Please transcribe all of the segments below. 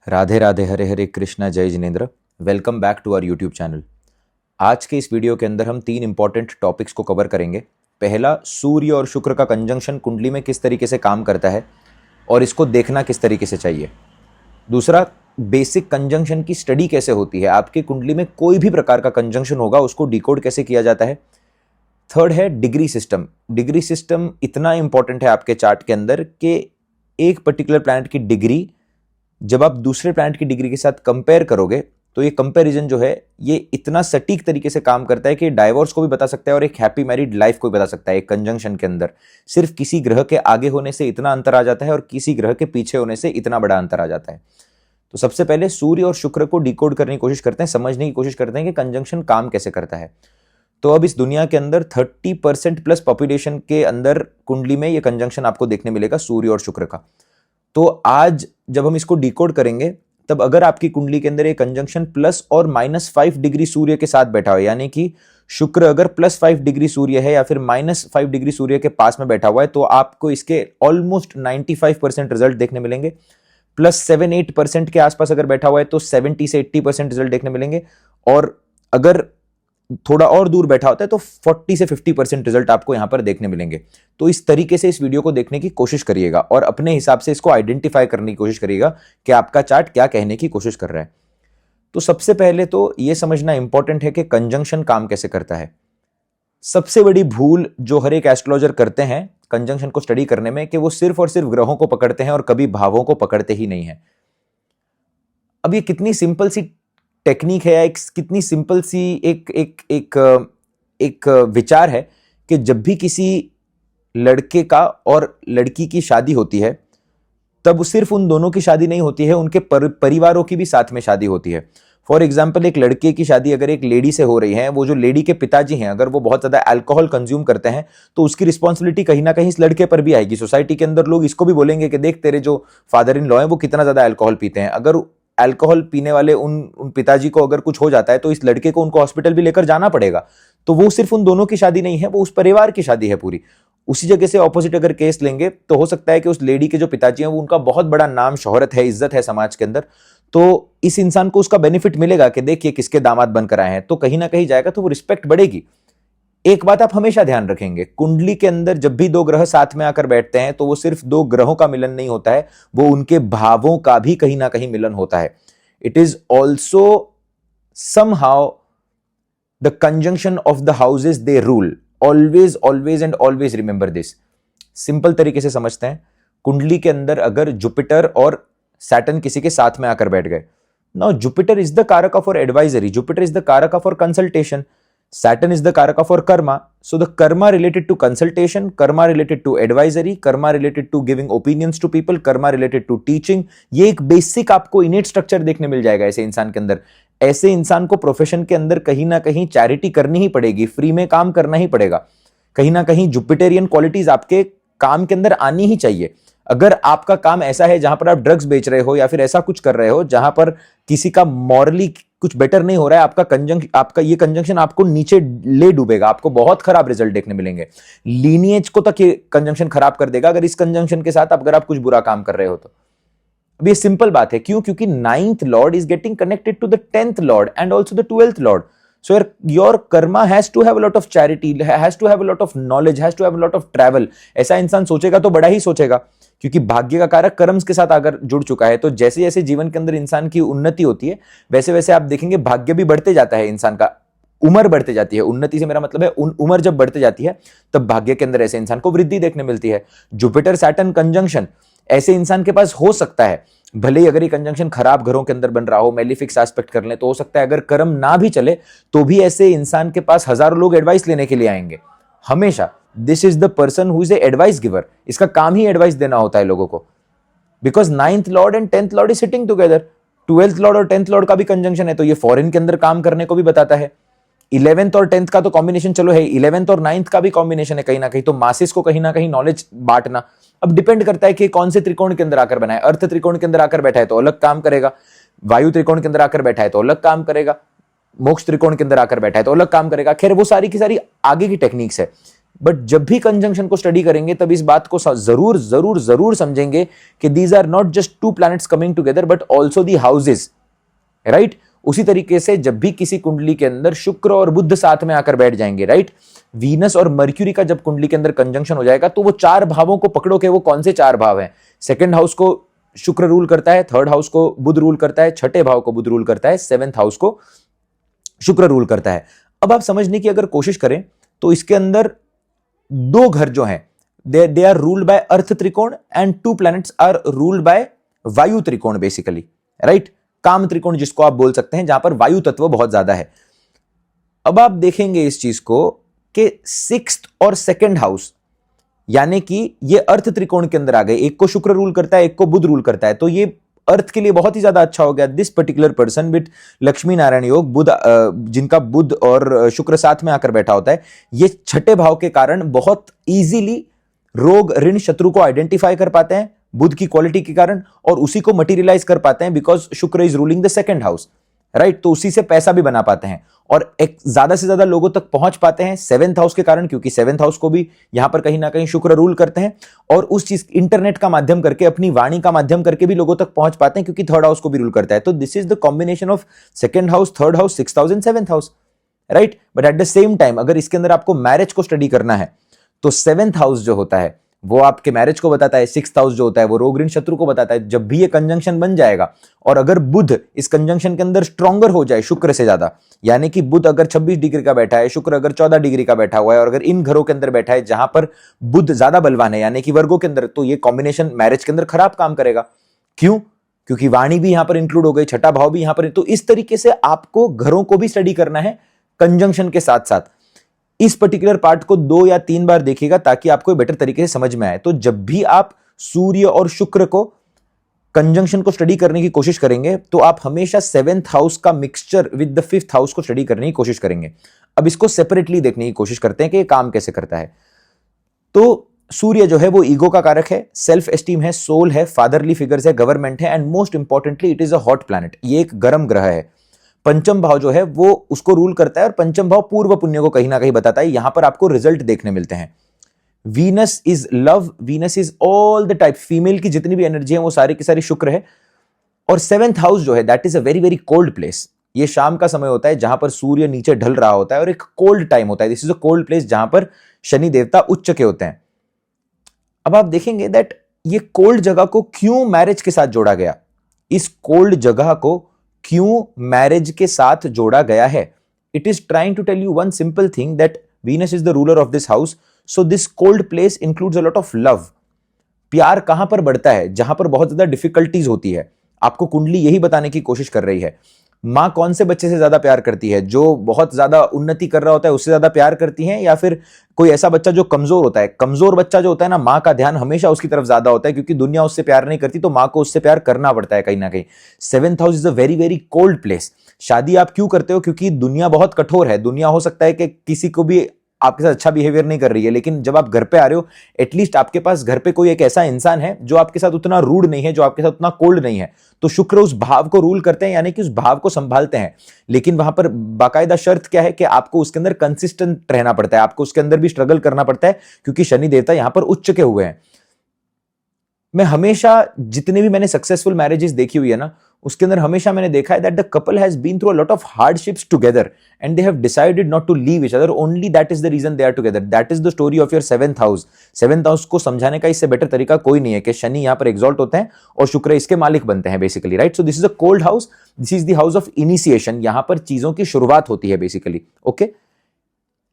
राधे राधे, हरे हरे कृष्णा, जय Jinendra. Welcome back to our YouTube channel. आज के इस वीडियो के अंदर हम 3 इंपॉर्टेंट टॉपिक्स को कवर करेंगे। पहला, सूर्य और शुक्र का कंजंक्शन कुंडली में किस तरीके से काम करता है और इसको देखना किस तरीके से चाहिए। दूसरा, बेसिक कंजंक्शन की स्टडी कैसे होती है, आपके कुंडली में कोई भी प्रकार का कंजंक्शन होगा उसको डिकोड कैसे किया जाता है। थर्ड है डिग्री सिस्टम। डिग्री सिस्टम इतना इंपॉर्टेंट है आपके चार्ट के अंदर कि एक पर्टिकुलर प्लैनेट की डिग्री जब आप दूसरे प्लैनेट की डिग्री के साथ कंपेयर करोगे तो ये कंपैरिजन जो है ये इतना सटीक तरीके से काम करता है कि डाइवोर्स को भी बता सकता है और एक हैप्पी मैरिड लाइफ को भी बता सकता है। एक कंजंक्शन के अंदर सिर्फ किसी ग्रह के आगे होने से इतना अंतर आ जाता है और किसी ग्रह के पीछे होने से इतना बड़ा अंतर आ जाता है। तो सबसे पहले सूर्य और शुक्र को डिकोड करने की कोशिश करते हैं, समझने की कोशिश करते हैं कि कंजंक्शन काम कैसे करता है। तो अब इस दुनिया के अंदर 30% प्लस पॉपुलेशन के अंदर कुंडली में ये कंजंक्शन आपको देखने मिलेगा सूर्य और शुक्र का। तो आज जब हम इसको डिकोड करेंगे तब अगर आपकी कुंडली के अंदर एक कंजंक्शन प्लस और -5 डिग्री सूर्य के साथ बैठा हो, यानी कि शुक्र अगर +5 डिग्री सूर्य है या फिर -5 डिग्री सूर्य के पास में बैठा हुआ है, तो आपको इसके ऑलमोस्ट 95% रिजल्ट देखने मिलेंगे। +7-8% के आसपास अगर बैठा हुआ है तो 70 से 80% रिजल्ट देखने मिलेंगे। और अगर थोड़ा और दूर बैठा होता है तो 40 से 50% रिजल्ट आपको यहां पर देखने मिलेंगे। तो इस तरीके से इस वीडियो को देखने की कोशिश करिएगा और अपने हिसाब से इसको आइडेंटिफाई करने की कोशिश करिएगा कि आपका चार्ट क्या कहने की कोशिश कर रहा है। तो सबसे पहले तो यह समझना इंपॉर्टेंट है कि कंजंक्शन काम कैसे करता है। सबसे बड़ी भूल जो हर एक एस्ट्रोलॉजर करते हैं कंजंक्शन को स्टडी करने में कि वो सिर्फ और सिर्फ ग्रहों को पकड़ते हैं और कभी भावों को पकड़ते ही नहीं है। अब ये कितनी सिंपल सी टेक्निक है, एक कितनी सिंपल सी एक विचार है कि जब भी किसी लड़के का और लड़की की शादी होती है तब सिर्फ उन दोनों की शादी नहीं होती है, उनके परिवारों की भी साथ में शादी होती है। फॉर एग्जाम्पल, एक लड़के की शादी अगर एक लेडी से हो रही है, वो जो लेडी के पिताजी हैं अगर वो बहुत ज्यादा अल्कोहल कंज्यूम करते हैं तो उसकी रिस्पॉन्सिबिलिटी कहीं ना कहीं इस लड़के पर भी आएगी। सोसाइटी के अंदर लोग इसको भी बोलेंगे कि देख तेरे जो फादर इन लॉ है वो कितना ज्यादा अल्कोहल पीते हैं। अगर अल्कोहल पीने वाले उन पिताजी को अगर कुछ हो जाता है तो इस लड़के को उनको हॉस्पिटल भी लेकर जाना पड़ेगा। तो वो सिर्फ उन दोनों की शादी नहीं है, वो उस परिवार की शादी है पूरी। उसी जगह से ऑपोजिट अगर केस लेंगे तो हो सकता है कि उस लेडी के जो पिताजी हैं वो उनका बहुत बड़ा नाम, शोहरत है, इज्जत है समाज के अंदर, तो इस इंसान को उसका बेनिफिट मिलेगा कि देखिए किसके दामाद बनकर आए हैं, तो कहीं ना कहीं जाएगा तो वो रिस्पेक्ट बढ़ेगी। एक बात आप हमेशा ध्यान रखेंगे, कुंडली के अंदर जब भी 2 ग्रह साथ में आकर बैठते हैं तो वो सिर्फ 2 ग्रहों का मिलन नहीं होता है, वो उनके भावों का भी कहीं ना कहीं मिलन होता है। It is also somehow the conjunction of the houses they rule. Always, always and always remember this. Simple तरीके से समझते हैं, कुंडली के अंदर अगर जुपिटर और सैटर्न किसी के साथ में आकर बैठ गए, नाउ जुपिटर इज द कारक for advisory, Jupiter is the कारक for consultation, Saturn is the karaka for karma. So the karma related to consultation, karma related to advisory, karma related to giving opinions to people, karma related to teaching, ये एक basic आपको इनेट structure देखने मिल जाएगा ऐसे इंसान के अंदर। ऐसे इंसान को प्रोफेशन के अंदर कहीं ना कहीं चैरिटी करनी ही पड़ेगी, फ्री में काम करना ही पड़ेगा। कहीं ना कहीं जुपिटेरियन क्वालिटीज आपके काम के अंदर आनी ही चाहिए। अगर आपका काम ऐसा है जहां पर आप ड्रग्स बेच रहे हो या फिर ऐसा कुछ कर रहे हो जहां पर किसी का मॉरली कुछ बेटर नहीं हो रहा है, आपका ये कंजंक्शन आपको नीचे ले डूबेगा, आपको बहुत खराब रिजल्ट देखने मिलेंगे। लीनिएज को तक ये कंजंक्शन खराब कर देगा अगर इस कंजंक्शन के साथ अगर आप कुछ बुरा काम कर रहे हो तो। अब ये सिंपल बात है, क्यों? क्योंकि 9th lord is getting connected to the 10th lord and also the 12th lord. So your karma has to have a lot of charity, has to have a lot of knowledge, has to have a lot of travel. ऐसा इंसान सोचेगा तो बड़ा ही सोचेगा, क्योंकि भाग्य का कारक कर्म के साथ अगर जुड़ चुका है तो जैसे जैसे जीवन के अंदर इंसान की उन्नति होती है वैसे वैसे आप देखेंगे भाग्य भी बढ़ते जाता है, इंसान का उम्र बढ़ते जाती है। उन्नति से मेरा मतलब है उम्र जब बढ़ते जाती है तब भाग्य के अंदर ऐसे इंसान को वृद्धि देखने मिलती है। जुपिटर सैटर्न कंजंक्शन ऐसे इंसान के पास हो सकता है, भले ही अगर ये कंजंक्शन खराब घरों के अंदर बन रहा हो, मेलिफिक्स एस्पेक्ट कर ले तो हो सकता है अगर कर्म ना भी चले तो भी ऐसे इंसान के पास हजारों लोग एडवाइस लेने के लिए आएंगे हमेशा। This is the person who is a advice giver, इसका काम ही एडवाइस देना होता है लोगों को। Because 9th Lord and 10th Lord is sitting together, 12th Lord और 10th लॉर्ड का भी कंजंक्शन है तो ये फॉरेन के अंदर काम करने को भी बताता है। 11th और 10th का तो कॉम्बिनेशन चलो है, 11th और 9th का भी कॉम्बिनेशन है कहीं ना कहीं, तो मासेस को कहीं ना कहीं नॉलेज बांटना। अब डिपेंड करता है कि कौन से त्रिकोण के अंदर आकर बना है। अर्थ त्रिकोण के अंदर आकर बैठा है तो अलग काम करेगा, वायु त्रिकोण के अंदर आकर बैठा है तो अलग काम करेगा, मोक्ष त्रिकोण के अंदर आकर बैठा है तो अलग काम करेगा। खैर वो सारी की सारी आगे की टेक्निक्स है। बट जब भी कंजंक्शन को स्टडी करेंगे तब इस बात को जरूर जरूर जरूर समझेंगे कि these are not just two planets coming together but also the houses, right. उसी तरीके से जब भी किसी कुंडली के अंदर शुक्र और बुध साथ में आकर बैठ जाएंगे, राइट, वीनस और मर्क्यूरी का जब कुंडली के अंदर कंजंक्शन हो जाएगा तो वो चार भावों को पकड़ो कि वो कौन से चार भाव हैं। सेकंड हाउस को शुक्र रूल करता है, थर्ड हाउस को बुध रूल करता है, छठे भाव को बुध रूल करता है, सेवेंथ हाउस को शुक्र रूल करता है। अब आप समझने की अगर कोशिश करें तो इसके अंदर दो घर जो हैं they are ruled by earth त्रिकोण and two planets are ruled by वायु त्रिकोण बेसिकली, राइट, काम त्रिकोण जिसको आप बोल सकते हैं, जहां पर वायु तत्व बहुत ज्यादा है। अब आप देखेंगे इस चीज को कि सिक्स्थ और सेकंड हाउस यानी कि ये अर्थ त्रिकोण के अंदर आ गए, एक को शुक्र रूल करता है, एक को बुध रूल करता है, तो ये अर्थ के लिए बहुत ही ज्यादा अच्छा हो गया। This particular person with Lakshmi Narayan योग, बुध जिनका बुध और शुक्र साथ में आकर बैठा होता है, ये छठे भाव के कारण बहुत इजीली रोग ऋण शत्रु को आइडेंटिफाई कर पाते हैं बुध की क्वालिटी के कारण, और उसी को मटेरियलाइज कर पाते हैं बिकॉज शुक्र is ruling the second house, right. तो उसी से पैसा भी बना पाते हैं और एक ज्यादा से ज्यादा लोगों तक पहुंच पाते हैं सेवेंथ हाउस के कारण, क्योंकि सेवेंथ हाउस को भी यहां पर कहीं ना कहीं शुक्र रूल करते हैं, और उस चीज इंटरनेट का माध्यम करके, अपनी वाणी का माध्यम करके भी लोगों तक पहुंच पाते हैं क्योंकि थर्ड हाउस को भी रूल करता है। तो this is the combination of second house, third house, sixth house and seventh house, right. But at the same time अगर इसके अंदर आपको मैरिज को स्टडी करना है तो सेवेंथ हाउस जो होता है वो आपके मैरिज को बताता है, सिक्स्थ हाउस जो होता है वो रोग ऋण शत्रु को बताता है। जब भी ये कंजंक्शन बन जाएगा और अगर बुध इस कंजंक्शन के अंदर स्ट्रॉन्गर हो जाए शुक्र से ज्यादा, यानी कि बुध अगर 26 डिग्री का बैठा है, शुक्र अगर 14 डिग्री का बैठा हुआ है, और अगर इन घरों के अंदर बैठा है जहां पर बुध ज्यादा बलवान है यानी कि वर्गों के अंदर, तो ये कॉम्बिनेशन मैरिज के अंदर खराब काम करेगा। क्यों? क्योंकि वाणी भी यहां पर इंक्लूड हो गई, छठा भाव भी यहां पर। तो इस तरीके से आपको घरों को भी स्टडी करना है कंजंक्शन के साथ साथ। इस पर्टिकुलर पार्ट को 2 या 3 बार देखिएगा ताकि आपको बेटर तरीके से समझ में आए। तो जब भी आप सूर्य और शुक्र को कंजंक्शन को स्टडी करने की कोशिश करेंगे तो आप हमेशा सेवेंथ हाउस का mixture with the fifth house को स्टडी करने की कोशिश करेंगे। अब इसको सेपरेटली देखने की कोशिश करते हैं कि ये काम कैसे करता है। तो सूर्य जो है वो ईगो का कारक है, सेल्फ एस्टीम है, सोल है, फादरली फिगर्स है, गवर्नमेंट है, and most importantly it is a hot planet. ये एक गर्म ग्रह है। पंचम भाव जो है वो उसको रूल करता है और पंचम भाव पूर्व पुण्य को कहीं ना कहीं बताता है। यहां पर आपको रिजल्ट देखने मिलते हैं। Venus is love, Venus is all the type, female की जितनी भी एनर्जी है वो सारी की सारी शुक्र है। और सेवेंथ हाउस जो है that is a very very cold place. ये शाम का समय होता है जहां पर सूर्य नीचे ढल रहा होता है और एक कोल्ड टाइम होता है। This is a cold place जहां पर शनि देवता उच्च के होते हैं। अब आप देखेंगे दैट ये कोल्ड जगह को क्यों मैरिज के साथ जोड़ा गया, इस कोल्ड जगह को क्यों मैरिज के साथ जोड़ा गया है। It is trying to tell you one simple thing that Venus is the ruler of this house, so this cold place includes a lot of love. प्यार कहां पर बढ़ता है? जहां पर बहुत ज्यादा डिफिकल्टीज होती है। आपको कुंडली यही बताने की कोशिश कर रही है। मां कौन से बच्चे से ज्यादा प्यार करती है? जो बहुत ज्यादा उन्नति कर रहा होता है उससे ज्यादा प्यार करती है, या फिर कोई ऐसा बच्चा जो कमजोर होता है? कमजोर बच्चा जो होता है ना, मां का ध्यान हमेशा उसकी तरफ ज्यादा होता है क्योंकि दुनिया उससे प्यार नहीं करती, तो मां को उससे प्यार करना पड़ता है कहीं ना कहीं। Seventh house is a very very cold place. शादी आप क्यों करते हो? क्योंकि दुनिया बहुत कठोर है। दुनिया हो सकता है कि किसी को भी आपके साथ अच्छा बिहेवियर नहीं कर रही है, लेकिन जब आप घर पे आ रहे हो एटलीस्ट आपके पास घर पे कोई एक ऐसा इंसान है जो आपके साथ उतना रूड नहीं है, जो आपके साथ उतना कोल्ड नहीं है। तो शुक्र उस भाव को रूल करते हैं यानी कि उस भाव को संभालते हैं। लेकिन वहां पर बाकायदा शर्त क्या है कि आपको उसके अंदर कंसिस्टेंट रहना पड़ता है, आपको उसके अंदर भी स्ट्रगल करना पड़ता है क्योंकि शनि देवता यहां पर उच्च के हुए हैं। मैं हमेशा जितने भी मैंने सक्सेसफुल मैरिजेस देखी हुई है ना, उसके अंदर हमेशा मैंने देखा है that the couple has been through a lot of hardships together and they have decided not to leave each other, only that is the reason they are together. That is the story of your seventh house. Seventh house को समझाने का इससे better तरीका कोई नहीं है कि शनि यहां पर एग्जॉल्ट होते हैं और शुक्र इसके मालिक बनते हैं basically, right. So this is a cold house, this is the house of initiation. यहां पर चीजों की शुरुआत होती है basically, okay.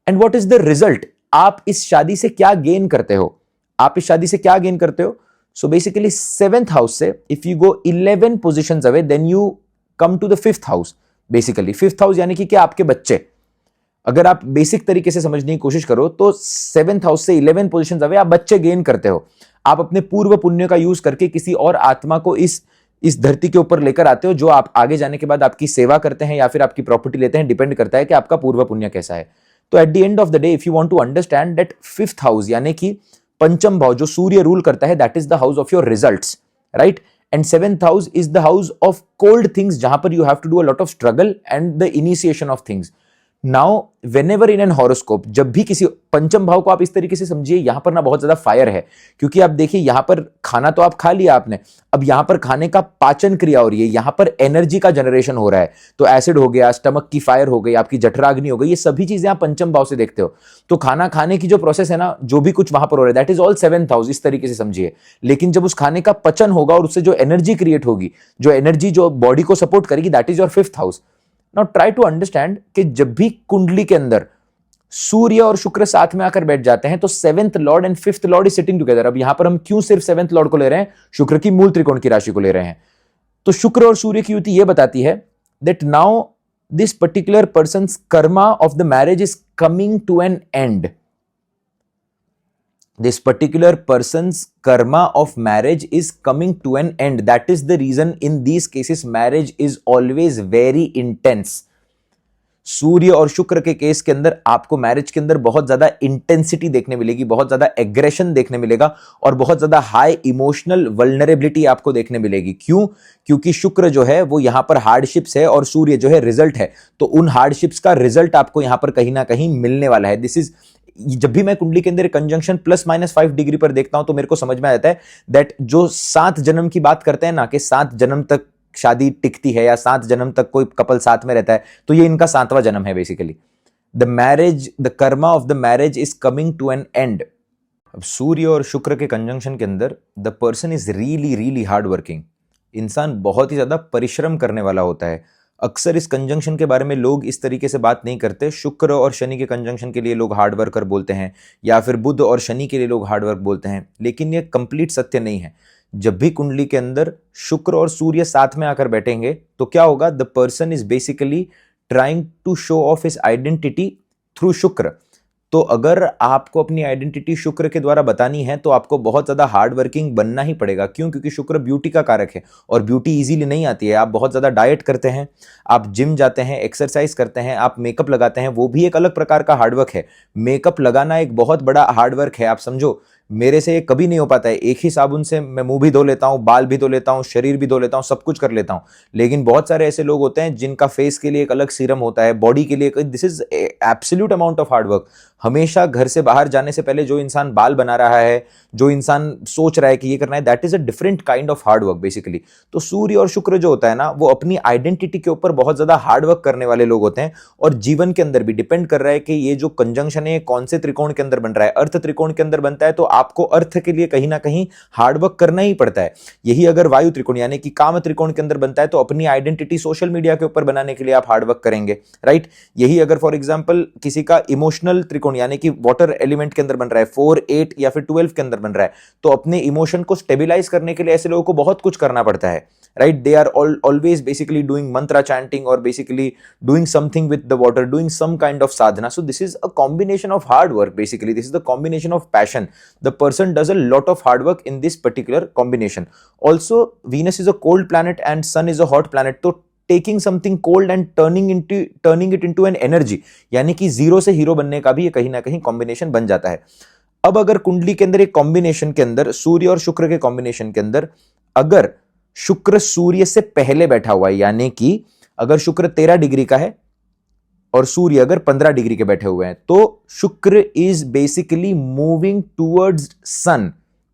And what is the result? आप इस शादी से क्या गेन करते हो? आप इस शादी से क्या गेन करते हो? So basically seventh house से if you go 11 positions away then you come to the fifth house। basically fifth house यानी कि क्या? आपके बच्चे। अगर आप बेसिक तरीके से समझने की कोशिश करो तो सेवेंथ हाउस से 11 पोजीशंस अवे आप बच्चे गेन करते हो। आप अपने पूर्व पुण्य का यूज करके किसी और आत्मा को इस धरती के ऊपर लेकर आते हो, जो आप आगे जाने के बाद आपकी सेवा करते हैं या फिर आपकी प्रॉपर्टी लेते हैं। डिपेंड करता है कि आपका पूर्व पुण्य कैसा है। तो at the end of the day if you want to understand that fifth house यानी कि पंचम भाव जो सूर्य रूल करता है, that is the house of your results, right. And seventh house is the house of cold things, जहां पर you have to do a lot of struggle and the initiation of things. Now whenever in an horoscope, जब भी किसी पंचम भाव को आप इस तरीके से समझिए, यहां पर ना बहुत ज्यादा फायर है, क्योंकि आप देखिए यहां पर खाना तो आप खा लिया आपने, अब यहां पर खाने का पाचन क्रिया हो रही है, यहां पर एनर्जी का जनरेशन हो रहा है, तो एसिड हो गया, स्टमक की फायर हो गई, आपकी जठराग्नि हो गई, ये सभी चीजें आप पंचम भाव से देखते हो। तो खाना खाने की जो प्रोसेस है ना, जो भी कुछ वहां पर हो रहा है, that is all seventh house, इस तरीके से समझिए। लेकिन जब उस खाने का पचन होगा और उससे जो एनर्जी क्रिएट होगी, जो एनर्जी जो बॉडी को सपोर्ट करेगी, that is your fifth house. Now try to understand कि जब भी कुंडली के अंदर सूर्य और शुक्र साथ में आकर बैठ जाते हैं तो seventh Lord and fifth Lord is sitting together. अब यहां पर हम क्यों सिर्फ सेवेंथ लॉर्ड को ले रहे हैं, शुक्र की मूल त्रिकोण की राशि को ले रहे हैं। तो शुक्र और सूर्य की युति यह बताती है that now this particular person's karma of the marriage is coming to an end. This particular person's karma of marriage is coming to an end. That is the reason in these cases marriage is always very intense. सूर्य और शुक्र के case के अंदर आपको marriage के अंदर बहुत ज्यादा इंटेंसिटी देखने मिलेगी, बहुत ज्यादा एग्रेशन देखने मिलेगा और बहुत ज्यादा हाई इमोशनल वल्नरेबिलिटी आपको देखने मिलेगी। क्यों? क्योंकि शुक्र जो है वो यहां पर हार्डशिप्स है और सूर्य जो है रिजल्ट है, तो उन हार्डशिप्स का रिजल्ट आपको यहां पर कहीं ना कहीं मिलने वाला है। दिस इज, जब भी मैं कुंडली के अंदर कंजंक्शन +-5 डिग्री पर देखता हूं तो मेरे को समझ में आता है दैट जो 7 जन्म की बात करते हैं ना, कि 7 जन्म तक शादी टिकती है या 7 जन्म तक कोई कपल साथ में रहता है, तो ये इनका 7वां जन्म है basically. The marriage, the karma of the marriage is coming to an end. अब सूर्य और शुक्र के कंजंक्शन के अंदर the person is really really hard working. इंसान बहुत ही ज्यादा परिश्रम करने वाला होता है। अक्सर इस कंजंक्शन के बारे में लोग इस तरीके से बात नहीं करते। शुक्र और शनि के कंजंक्शन के लिए लोग हार्ड वर्कर बोलते हैं, या फिर बुध और शनि के लिए लोग हार्ड वर्क बोलते हैं, लेकिन ये कंप्लीट सत्य नहीं है। जब भी कुंडली के अंदर शुक्र और सूर्य साथ में आकर बैठेंगे तो क्या होगा, the person is basically trying to show off his identity through शुक्र। तो अगर आपको अपनी आइडेंटिटी शुक्र के द्वारा बतानी है तो आपको बहुत ज्यादा हार्ड वर्किंग बनना ही पड़ेगा। क्यों? क्योंकि शुक्र ब्यूटी का कारक है और ब्यूटी इजीली नहीं आती है। आप बहुत ज्यादा डाइट करते हैं, आप जिम जाते हैं, एक्सरसाइज करते हैं, आप मेकअप लगाते हैं, वो भी एक अलग प्रकार का हार्डवर्क है। मेकअप लगाना एक बहुत बड़ा हार्डवर्क है। आप समझो, मेरे से कभी नहीं हो पाता है। एक ही साबुन से मैं मुंह भी धो लेता हूं, बाल भी धो लेता हूं, शरीर भी धो लेता हूं, सब कुछ कर लेता हूं। लेकिन बहुत सारे ऐसे लोग होते हैं जिनका फेस के लिए एक अलग सीरम होता है, बॉडी के लिए। This is absolute amount of hard work. हमेशा घर से बाहर जाने से पहले जो इंसान बाल बना रहा है, जो इंसान सोच रहा है कि ये करना है, that is a different kind of hard work basically. तो सूर्य और शुक्र जो होता है ना, वो अपनी आइडेंटिटी के ऊपर बहुत ज्यादा हार्डवर्क करने वाले लोग होते हैं। और जीवन के अंदर भी डिपेंड कर रहा है कि ये जो कंजंक्शन है कौन से त्रिकोण के अंदर बन रहा है। अर्थ त्रिकोण के अंदर बनता है तो आपको अर्थ के लिए कहीं ना कहीं हार्डवर्क करना ही पड़ता है। यही अगर वायु त्रिकोण यानी कि काम त्रिकोण के अंदर बनता है तो अपनी आइडेंटिटी सोशल मीडिया के ऊपर बनाने के लिए आप हार्डवर्क करेंगे, राइट। यही अगर फॉर एग्जांपल किसी का इमोशनल त्रिकोण यानी कि वाटर एलिमेंट के अंदर बन रहा है, 4, 8 या फिर 12 के अंदर बन रहा है, तो अपने इमोशन को स्टेबिलाईज करने के लिए ऐसे लोगों को बहुत कुछ करना पड़ता है, right. They are always basically doing mantra chanting और basically doing something with the water, doing some kind of sadhana. So this is a combination of hard work basically, this is the combination of passion. The person does a lot of hard work in this particular combination. Also, Venus is a cold planet and Sun is a hot planet. तो taking something cold and turning it into an energy, यानी कि zero से hero बनने का भी ये कहीं ना कहीं कॉम्बिनेशन बन जाता है। अब अगर कुंडली के अंदर एक कॉम्बिनेशन के अंदर सूर्य और शुक्र के कॉम्बिनेशन के अंदर अगर शुक्र सूर्य से पहले बैठा हुआ है, यानी कि अगर शुक्र 13 डिग्री का है और सूर्य अगर 15 डिग्री के बैठे हुए हैं, तो शुक्र is basically moving towards sun,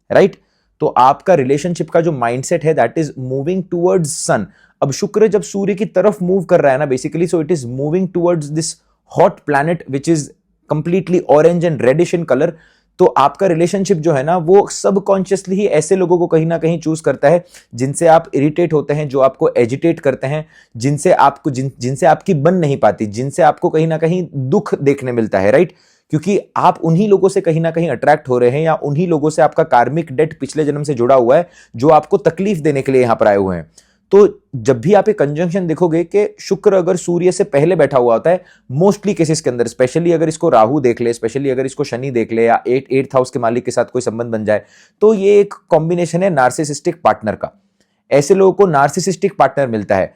right. तो आपका रिलेशनशिप का जो माइंडसेट है that is moving towards sun. अब शुक्र जब सूर्य की तरफ मूव कर रहा है ना basically, so it is moving towards this hot planet which is completely orange and reddish in colour. तो आपका रिलेशनशिप जो है ना वो सबकॉन्शियसली ही ऐसे लोगों को कहीं ना कहीं चूज करता है जिनसे आप इरिटेट होते हैं, जो आपको एजिटेट करते हैं, जिनसे आपकी बन नहीं पाती, जिनसे आपको कहीं ना कहीं दुख देखने मिलता है, राइट। क्योंकि आप उन्हीं लोगों से कहीं ना कहीं अट्रैक्ट हो रहे हैं या उन्हीं लोगों से आपका कार्मिक डेट पिछले जन्म से जुड़ा हुआ है जो आपको तकलीफ देने के लिए यहां पर आए हुए हैं। तो जब भी आप एक कंजंक्शन देखोगे कि शुक्र अगर सूर्य से पहले बैठा हुआ होता है, मोस्टली केसेस के अंदर, स्पेशली अगर इसको राहु देख ले, स्पेशली अगर इसको शनि देख ले, या 8th हाउस के मालिक के साथ कोई संबंध बन जाए, तो ये एक कॉम्बिनेशन है नार्सिसिस्टिक पार्टनर का। ऐसे लोगों को नार्सिसिस्टिक पार्टनर मिलता है।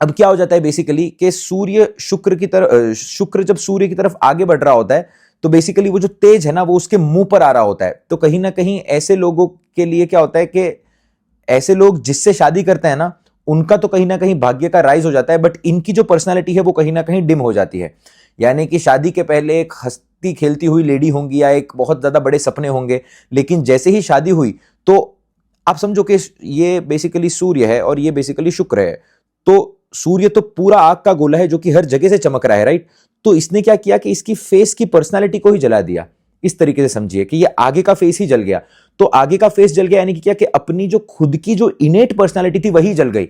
अब क्या हो जाता है बेसिकली कि शुक्र जब सूर्य की तरफ आगे बढ़ रहा होता है तो बेसिकली वो जो तेज है ना वो उसके मुंह पर आ रहा होता है। तो कहीं ना कहीं ऐसे लोगों के लिए क्या होता है कि ऐसे लोग जिससे शादी करते हैं ना उनका तो कहीं ना कहीं भाग्य का राइज हो जाता है, बट इनकी जो पर्सनालिटी है वो कहीं ना कहीं डिम हो जाती है। यानी कि शादी के पहले एक हंसती खेलती हुई लेडी होंगी या एक बहुत ज्यादा बड़े सपने होंगे, लेकिन जैसे ही शादी हुई तो आप समझो कि ये बेसिकली सूर्य है और ये बेसिकली शुक्र है। तो सूर्य तो पूरा आग का गोला है जो कि हर जगह से चमक रहा है, राइट। तो इसने क्या किया कि इसकी फेस की पर्सनालिटी को ही जला दिया। इस तरीके से समझिए कि ये आगे का फेस ही जल गया। तो आगे का फेस जल गया यानी कि क्या कि अपनी जो खुद की जो इनेट पर्सनालिटी थी वही जल गई।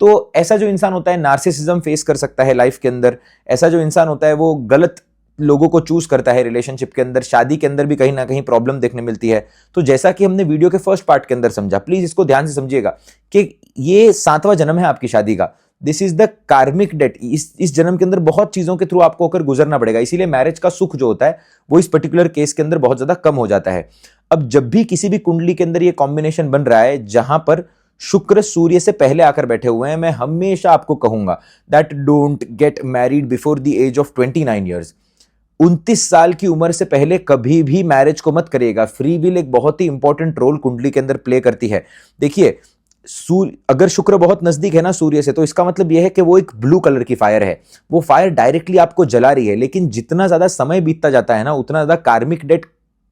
तो ऐसा जो इंसान होता है नार्सिसिज्म फेस कर सकता है लाइफ के अंदर। ऐसा जो इंसान होता है वो गलत लोगों को चूज करता है रिलेशनशिप के अंदर, शादी के अंदर भी कहीं ना कहीं प्रॉब्लम देखने मिलती है। तो जैसा कि हमने वीडियो के फर्स्ट पार्ट के अंदर समझा, प्लीज इसको ध्यान से समझिएगा कि ये 7वां जन्म है आपकी शादी का। This is the karmic date. इस जन्म के अंदर बहुत चीजों के थ्रू आपको होकर गुजरना पड़ेगा, इसीलिए मैरिज का सुख जो होता है वो इस पर्टिकुलर केस के अंदर बहुत ज्यादा कम हो जाता है। अब जब भी किसी भी कुंडली के अंदर ये कॉम्बिनेशन बन रहा है जहां पर शुक्र सूर्य से पहले आकर बैठे हुए हैं, मैं हमेशा आपको कहूंगा that don't get married before the age of 29 years. 29 साल की उम्र से पहले कभी भी मैरिज को मत करिएगा। फ्री विल एक बहुत ही इंपॉर्टेंट रोल कुंडली के अंदर प्ले करती है। देखिए अगर शुक्र बहुत नजदीक है ना सूर्य से, तो इसका मतलब यह है कि वो एक ब्लू कलर की फायर है, वो फायर डायरेक्टली आपको जला रही है। लेकिन जितना ज्यादा समय बीतता जाता है ना उतना ज्यादा कार्मिक डेट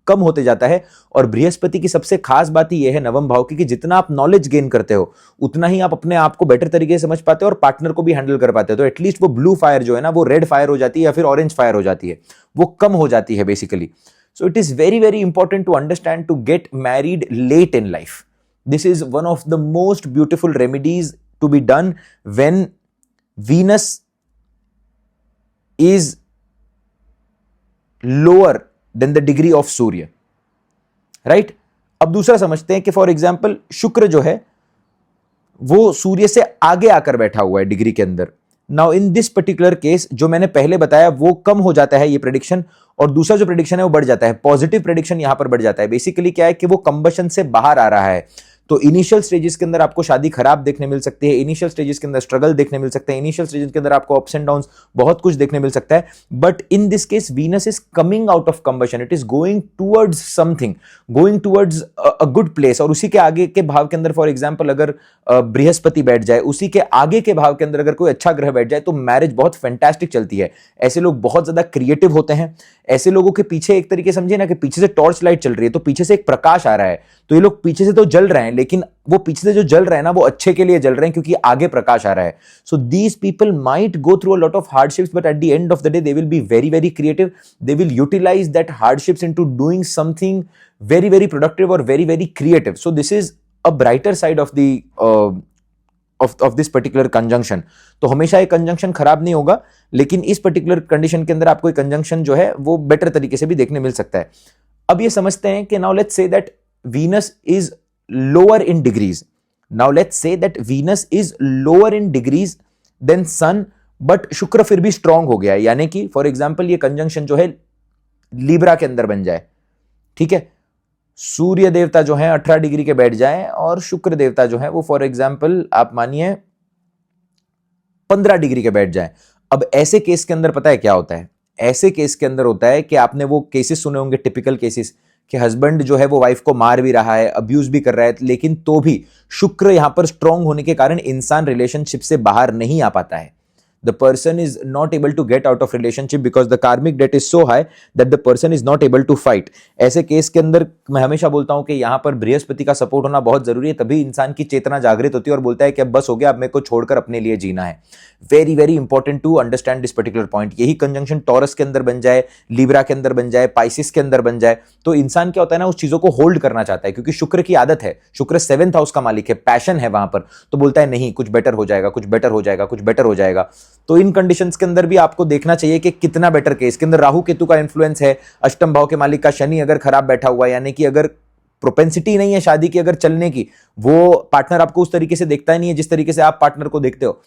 कम होते जाता है। और बृहस्पति की सबसे खास बात ही यह है नवम भाव की कि जितना आप नॉलेज गेन करते हो उतना ही आप अपने आप को बेटर तरीके से समझ पाते हो और पार्टनर को भी हैंडल कर पाते हो। तो एटलीस्ट वो ब्लू फायर जो है ना वो रेड फायर हो जाती है या फिर ऑरेंज फायर हो जाती है, वो कम हो जाती है basically. So it is very very important to understand to get married late in life. This is one of the most beautiful remedies to be done when Venus is lower than the degree of Surya. Right? अब दूसरा समझते हैं कि for example शुक्र जो है वो सूर्य से आगे आकर बैठा हुआ है डिग्री के अंदर. Now in this particular case जो मैंने पहले बताया वो कम हो जाता है ये प्रेडिक्शन, और दूसरा जो प्रेडिक्शन है वो बढ़ जाता है. पॉजिटिव प्रेडिक्शन यहां पर बढ़ जाता है. बेसिकली क्या है कि वो कंबशन से बाहर आ रहा है. तो इनिशियल स्टेजेस के अंदर आपको शादी खराब देखने मिल सकती है, इनिशियल स्टेजेस के अंदर स्ट्रगल देखने मिल सकते हैं, इनिशियल स्टेजेस के अंदर आपको अप्स एंड डाउन्स बहुत कुछ देखने मिल सकता है. But in this case Venus is coming out of combustion, it is going towards something, going towards a good place. और उसी के आगे के भाव के अंदर फॉर एग्जांपल अगर बृहस्पति बैठ जाए, उसी के आगे के भाव के अंदर अगर कोई अच्छा ग्रह बैठ जाए तो मैरिज बहुत फैंटास्टिक चलती है. ऐसे लोग बहुत ज्यादा क्रिएटिव होते हैं. ऐसे लोगों के पीछे एक तरीके समझिए ना कि पीछे से टॉर्च लाइट चल रही है तो पीछे से एक प्रकाश आ रहा है. तो ये लोग पीछे से तो जल रहे हैं लेकिन वो पीछे से जो जल रहे हैं ना वो अच्छे के लिए जल रहे हैं क्योंकि आगे प्रकाश आ रहा है. So these people might go through a lot of hardships but at the end of the day they will be very very creative. They will utilize that hardships into doing something very very productive or very very creative. So this is a brighter side of the of this particular conjunction. तो हमेशा एक conjunction खराब नहीं होगा लेकिन इस particular condition के अंदर आपको एक कंजंक्शन जो है वो बेटर तरीके से भी देखने मिल सकता है. अब ये समझते हैं कि now let's say that Venus is lower in degrees. Now let's say that Venus is lower in degrees then sun, but शुक्र फिर भी स्ट्रांग हो गया है. यानी कि फॉर एग्जाम्पल ये कंजंक्शन जो है लिब्रा के अंदर बन जाए, ठीक है. सूर्य देवता जो है 18 डिग्री के बैठ जाए और शुक्र देवता जो है वो फॉर एग्जाम्पल आप मानिए 15 डिग्री के बैठ जाए. अब ऐसे केस के अंदर पता है क्या होता है? ऐसे केस के अंदर होता है कि आपने वो केसेस सुने होंगे टिपिकल केसेस कि हस्बैंड जो है वो वाइफ को मार भी रहा है, अब्यूज भी कर रहा है, लेकिन तो भी शुक्र यहां पर स्ट्रांग होने के कारण इंसान रिलेशनशिप से बाहर नहीं आ पाता है. The person is not able to get out of relationship because the karmic debt is so high that the person is not able to fight. ऐसे केस के अंदर मैं हमेशा बोलता हूं कि यहां पर बृहस्पति का सपोर्ट होना बहुत जरूरी है. तभी इंसान की चेतना जागृत होती है और बोलता है कि अब बस हो गया, अब मेरे को छोड़कर अपने लिए जीना है. Very very important to understand this particular point. यही कंजंक्शन टॉरस के अंदर बन जाए, लिब्रा के अंदर बन जाए, पाइसिस के अंदर बन जाए तो इंसान क्या होता है ना उस चीजों को होल्ड करना चाहता है क्योंकि शुक्र की आदत है. शुक्र 7th हाउस का मालिक है, पैशन है वहां पर, तो बोलता है नहीं कुछ बेटर हो जाएगा, कुछ बेटर हो जाएगा, कुछ बेटर हो जाएगा. तो इन कंडीशंस के अंदर भी आपको देखना चाहिए कि कितना बेटर केस के अंदर राहु केतु का इंफ्लुएंस है, अष्टम भाव के मालिक का शनि अगर खराब बैठा हुआ है, यानी कि अगर प्रोपेंसिटी नहीं है शादी की अगर चलने की, वो पार्टनर आपको उस तरीके से देखता ही नहीं है जिस तरीके से आप पार्टनर को देखते हो,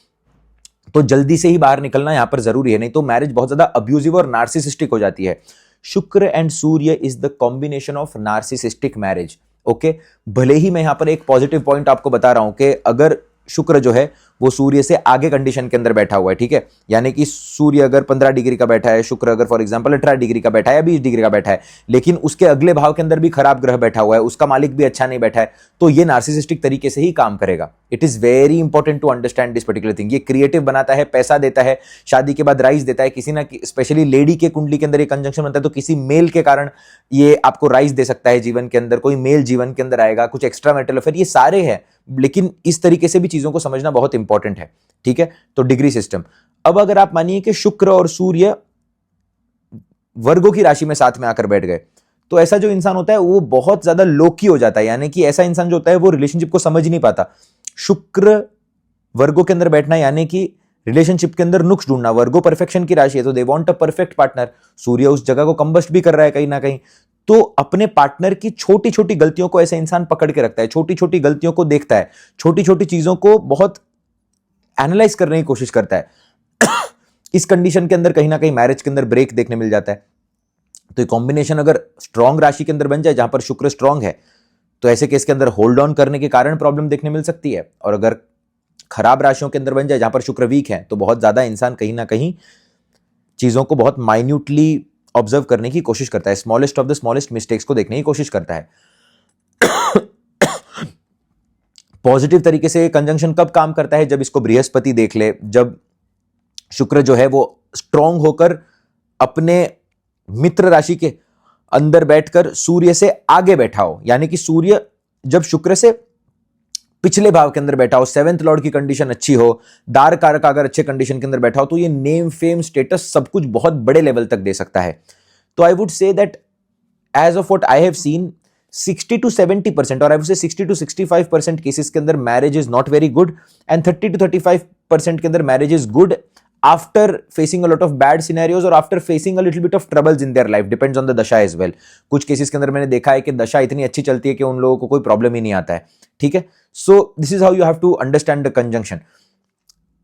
तो जल्दी से ही बाहर निकलना यहां पर जरूरी है, नहीं तो मैरिज बहुत ज्यादा अब्यूजिव और नार्सिसिस्टिक हो जाती है. शुक्र and Surya is the combination of narcissistic marriage. Okay, भले ही मैं यहां पर एक पॉजिटिव पॉइंट आपको बता रहा हूं कि अगर शुक्र जो है वो सूर्य से आगे कंडीशन के अंदर बैठा हुआ है, ठीक है। यानी कि सूर्य अगर 15 डिग्री का बैठा है, शुक्र अगर फॉर एग्जांपल 18 डिग्री का बैठा है या 20 डिग्री का बैठा है, लेकिन उसके अगले भाव के अंदर भी खराब ग्रह बैठा हुआ है, उसका मालिक भी अच्छा नहीं बैठा है, तो ये नार्सिसिस्टिक तरीके से ही काम करेगा। It is very important to understand this particular thing. ये क्रिएटिव बनाता है, पैसा देता है, शादी के बाद राइज देता है। किसी ना स्पेशली लेडी के कुंडली के अंदर ये कंजंक्शन बनता है तो किसी मेल के कारण ये आपको राइज दे सकता है जीवन के अंदर, कोई मेल जीवन के अंदर आएगा, कुछ एक्स्ट्रा मेटल अफेयर, ये सारे हैं। लेकिन इस तरीके से भी चीजों को समझना बहुत इंपॉर्टेंट है, ठीक है। तो डिग्री सिस्टम। अब अगर आप मानिए कि शुक्र और सूर्य वर्गों की राशि में साथ में आकर बैठ गए, तो ऐसा जो इंसान होता है वो बहुत ज्यादा लोकी हो जाता है। यानी कि ऐसा इंसान जो होता है वो रिलेशनशिप को समझ ही नहीं पाता। शुक्र वर्गों के अंदर बैठना यानी कि रिलेशनशिप के अंदर नुक्स ढूंढना। वर्गो परफेक्शन की राशि है तो they want a perfect partner. सूर्य उस जगह को कंबस्ट भी कर रहा है कहीं ना कहीं, तो अपने पार्टनर की छोटी छोटी गलतियों को ऐसा इंसान पकड़ के रखता है, छोटी छोटी गलतियों को देखता है, छोटी छोटी चीजों को बहुत एनालाइज करने की कोशिश करता है। इस कंडीशन के अंदर कहीं ना कहीं मैरिज के अंदर ब्रेक देखने मिल जाता है। तो ये कॉम्बिनेशन अगर स्ट्रॉन्ग राशि के अंदर बन जाए जहां पर शुक्र स्ट्रॉन्ग है, तो ऐसे केस के अंदर होल्ड ऑन करने के कारण प्रॉब्लम देखने मिल सकती है। और अगर खराब राशियों के अंदर बन जाए जहां पर शुक्र वीक है, तो बहुत ज्यादा इंसान कहीं ना कहीं चीजों को बहुत माइन्यूटली ऑब्जर्व करने की कोशिश करता है, smallest of the smallest mistakes को देखने की कोशिश करता है। पॉजिटिव तरीके से कंजंक्शन कब काम करता है? जब इसको बृहस्पति देख ले, जब शुक्र जो है वो स्ट्रॉन्ग होकर अपने मित्र राशि के अंदर बैठकर सूर्य से आगे बैठा हो। यानी कि सूर्य जब शुक्र से पिछले भाव के अंदर बैठा हो, सेवेंथ लॉर्ड की कंडीशन अच्छी हो, दार कारक अगर अच्छे कंडीशन के अंदर बैठा हो, तो ये नेम फेम स्टेटस सब कुछ बहुत बड़े लेवल तक दे सकता है। तो I would say that as of what I have seen 60 to 70% और आई वुड से 60 to 65% केसेस के अंदर marriage is not very good and 30 to 35% के अंदर marriage is good after facing a lot of bad scenarios और after facing a little bit of troubles in their life. Depends on the dasha as well. कुछ cases के अंदर मैंने देखा है कि दशा इतनी अच्छी चलती है कि उन लोगों को कोई प्रॉब्लम ही नहीं आता है, ठीक है। So this is how you have to understand the conjunction.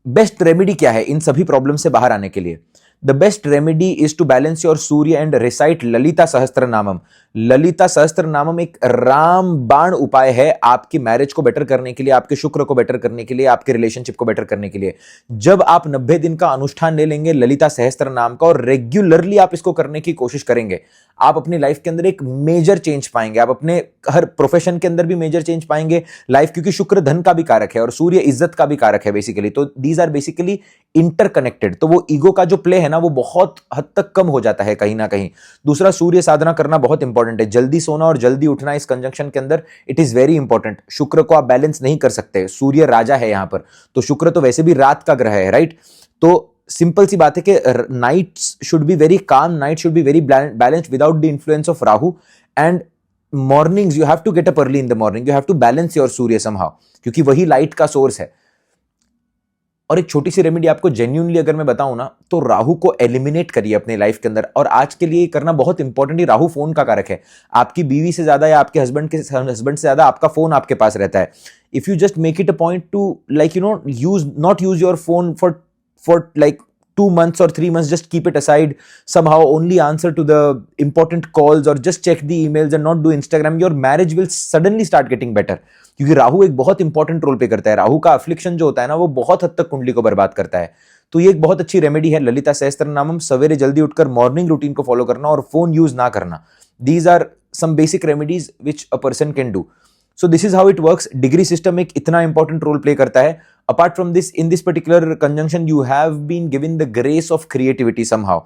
Best remedy क्या है इन सभी प्रॉब्लम से बाहर आने के लिए? The best remedy is to balance your Surya and recite Lalita सहस्त्रनामम। Lalita सहस्त्रनामम एक राम बाण उपाय है आपकी मैरिज को बेटर करने के लिए, आपके शुक्र को बेटर करने के लिए, आपके रिलेशनशिप को बेटर करने के लिए। जब आप 90 दिन का अनुष्ठान ले लेंगे ललिता सहस्त्रनाम का और रेगुलरली आप इसको करने की कोशिश करेंगे, आप अपनी लाइफ के अंदर एक मेजर चेंज पाएंगे। आप अपने हर प्रोफेशन के अंदर भी मेजर चेंज पाएंगे लाइफ, क्योंकि शुक्र धन का भी कारक है और सूर्य इज्जत का भी कारक है बेसिकली। तो दीज आर बेसिकली इंटरकनेक्टेड। तो वो ईगो का जो प्ले है ना वो बहुत हद तक कम हो जाता है कहीं ना कहीं। दूसरा, सूर्य साधना करना बहुत इंपॉर्टेंट है। जल्दी सोना और जल्दी उठना इस कंजंक्शन के अंदर इट इज वेरी इंपॉर्टेंट। शुक्र को आप बैलेंस नहीं कर सकते, सूर्य राजा है यहां पर, तो शुक्र तो वैसे भी रात का ग्रह है, राइट। तो सिंपल सी बात है कि nights should be very calm, night should be very balanced without the influence of Rahu, and mornings you have to get up early in the morning, you have to balance your Surya somehow, क्योंकि वही light का source है। और एक छोटी सी remedy आपको genuinely अगर मैं बताऊं ना, तो राहु को एलिमिनेट करिए अपने लाइफ के अंदर। और आज के लिए करना बहुत इंपॉर्टेंट है। राहु फोन का कारक है। आपकी बीवी से ज्यादा या आपके हस्बैंड से ज्यादा आपका फोन आपके पास रहता है। If you just make it a point two like you know not use your phone for like 2 months or 3 months, just keep it aside, somehow only answer to the important calls or just check the emails and not do Instagram, your marriage will suddenly start getting better। क्योंकि राहु एक बहुत important role पे करता है। राहु का affliction जो होता है ना वो बहुत हद तक कुंडली को बर्बाद करता है। तो ये एक बहुत अच्छी रेमेडी है ललिता सहस्त्रनामम। सवेरे जल्दी उठकर मॉर्निंग रूटीन को फॉलो करना और फोन यूज ना करना। These are some basic remedies which a person can do. So this is how it works. Degree system एक इतना इंपॉर्टेंट रोल प्ले करता है। Apart from this, in this particular conjunction, you have been given the grace of creativity somehow.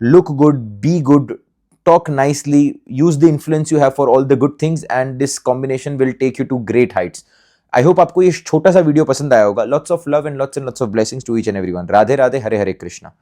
Look good, be good, talk nicely, use the influence you have for all the good things, and this combination will take you to great heights. I hope आपको ये छोटा सा video पसंद आया होगा। Lots of love and lots of blessings to each and everyone. Radhe Radhe, हरे हरे कृष्णा।